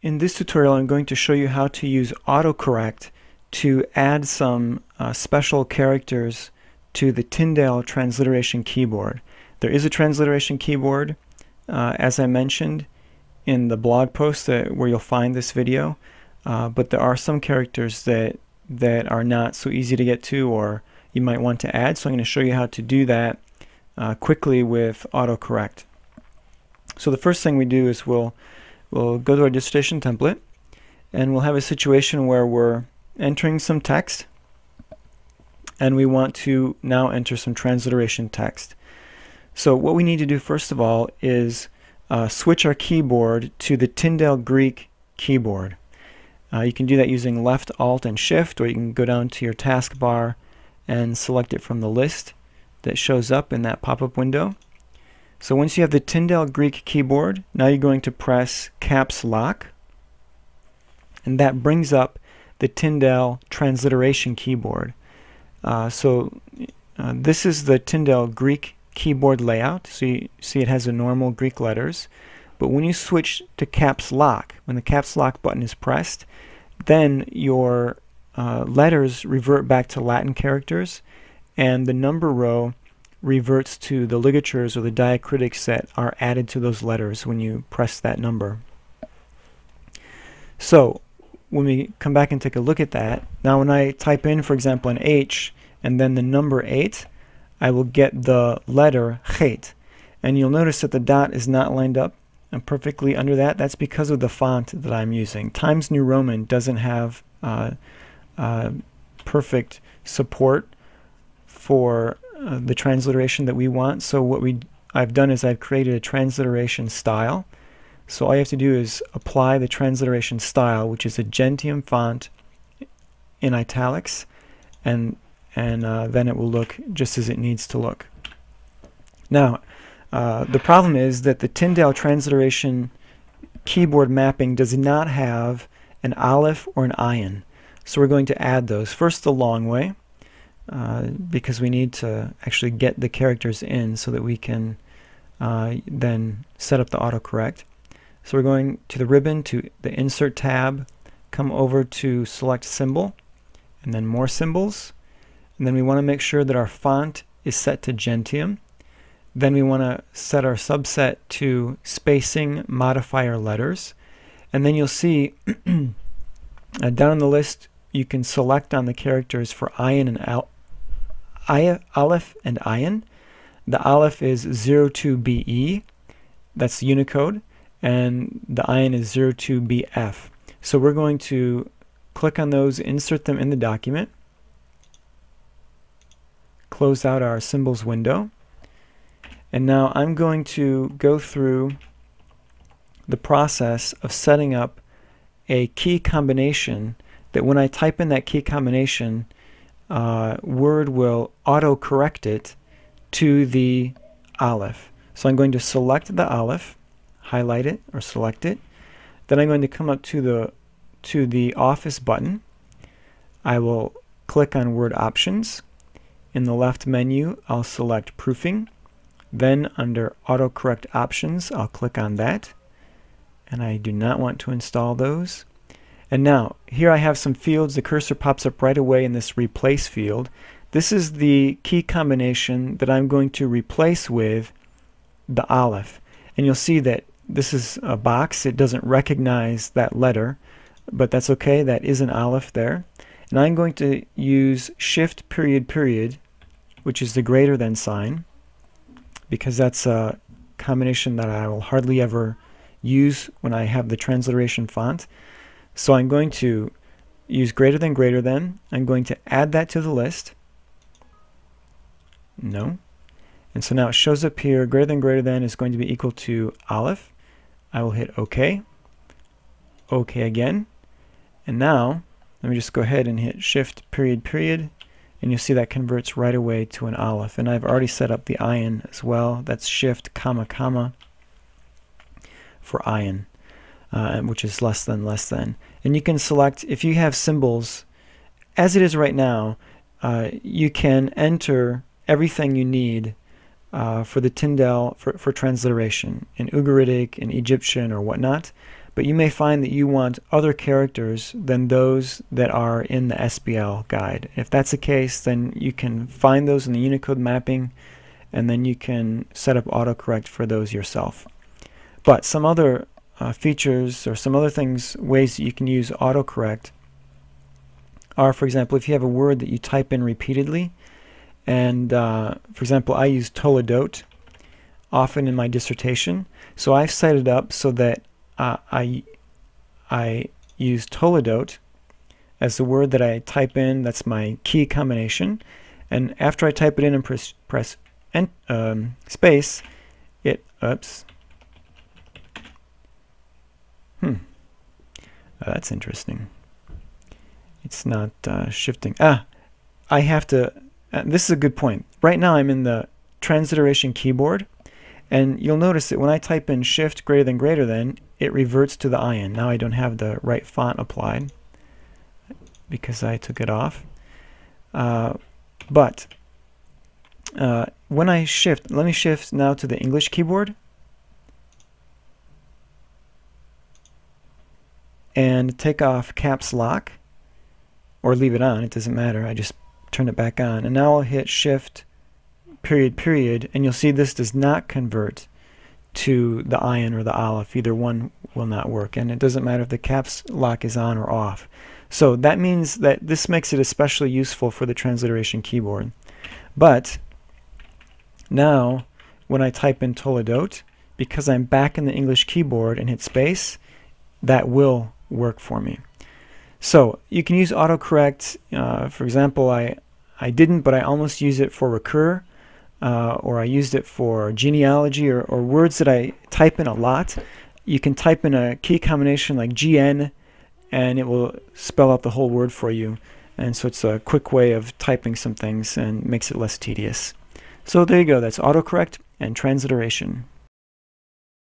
In this tutorial, I'm going to show you how to use AutoCorrect to add some special characters to the Tyndale Transliteration Keyboard. There is a transliteration keyboard, as I mentioned in the blog post where you'll find this video, but there are some characters that are not so easy to get to or you might want to add, so I'm going to show you how to do that quickly with AutoCorrect. So the first thing we do is we'll go to our dissertation template, and we'll have a situation where we're entering some text, and we want to now enter some transliteration text. So what we need to do first of all is switch our keyboard to the Tyndale Greek keyboard. You can do that using left, alt, and shift, or you can go down to your taskbar and select it from the list that shows up in that pop-up window. So once you have the Tyndale Greek keyboard, now you're going to press caps lock, and that brings up the Tyndale Transliteration Keyboard. This is the Tyndale Greek keyboard layout. So you see it has the normal Greek letters, but when you switch to caps lock, when the caps lock button is pressed, then your letters revert back to Latin characters, and the number row reverts to the ligatures or the diacritics that are added to those letters when you press that number. So when we come back and take a look at that, now when I type in, for example, an H and then the number 8, I will get the letter chet, and you'll notice that the dot is not lined up and perfectly under that. That's because of the font that I'm using. Times New Roman doesn't have perfect support for the transliteration that we want. So what I've done is I've created a transliteration style. So all you have to do is apply the transliteration style, which is a Gentium font in italics, and then it will look just as it needs to look. Now, the problem is that the Tyndale Transliteration Keyboard mapping does not have an alef or an ayin. So we're going to add those. First, the long way, because we need to actually get the characters in so that we can then set up the autocorrect. So we're going to the ribbon, to the Insert tab, come over to Select Symbol, and then More Symbols. And then we want to make sure that our font is set to Gentium. Then we want to set our subset to Spacing Modifier Letters. And then you'll see down on the list you can select on the characters for ayin and alef and ayin. The alef is 02BE, that's Unicode, and the ayin is 02BF. So we're going to click on those, insert them in the document, close out our symbols window, and now I'm going to go through the process of setting up a key combination that when I type in that key combination, Word will auto-correct it to the alef. So I'm going to select the alef, highlight it or select it. Then I'm going to come up to the Office button. I will click on Word Options. In the left menu, I'll select Proofing. Then under AutoCorrect Options, I'll click on that. And I do not want to install those. And now, here I have some fields. The cursor pops up right away in this Replace field. This is the key combination that I'm going to replace with the alef. And you'll see that this is a box. It doesn't recognize that letter, but that's okay. That is an alef there. And I'm going to use Shift period period, which is the greater than sign, because that's a combination that I will hardly ever use when I have the transliteration font. So I'm going to use greater than. I'm going to add that to the list. No. And so now it shows up here, greater than is going to be equal to alef. I will hit OK. OK again. And now, let me just go ahead and hit Shift period period, and you'll see that converts right away to an alef. And I've already set up the ayin as well. That's Shift comma comma for ayin, which is less than. And you can select, if you have symbols, as it is right now, you can enter everything you need for the Tyndale for transliteration in Ugaritic, in Egyptian, or whatnot. but you may find that you want other characters than those that are in the SBL guide. If that's the case, then you can find those in the Unicode mapping, and then you can set up AutoCorrect for those yourself. But some other features or some other things, ways that you can use AutoCorrect are, for example, if you have a word that you type in repeatedly, and for example, I use toledot often in my dissertation, so I've set it up so that I use toledot as the word that I type in. That's my key combination, and after I type it in and press space, it that's interesting. It's not shifting. I have to. This is a good point. Right now I'm in the Transliteration Keyboard, and you'll notice that when I type in shift greater than, it reverts to the ayin. Now I don't have the right font applied because I took it off. But when I shift, let me shift now to the English keyboard and take off caps lock, or leave it on, it doesn't matter, I just turn it back on, and now I'll hit shift period, and you'll see this does not convert to the ayin or the alef. Either one will not work, and it doesn't matter if the caps lock is on or off. So that means that this makes it especially useful for the Transliteration Keyboard. But now when I type in toledot, because I'm back in the English keyboard and hit space, that will work for me. So you can use AutoCorrect. For example, I didn't, but I almost used it for recur, or I used it for genealogy, or words that I type in a lot. You can type in a key combination like GN, and it will spell out the whole word for you. And so it's a quick way of typing some things and makes it less tedious. So there you go. That's AutoCorrect and transliteration.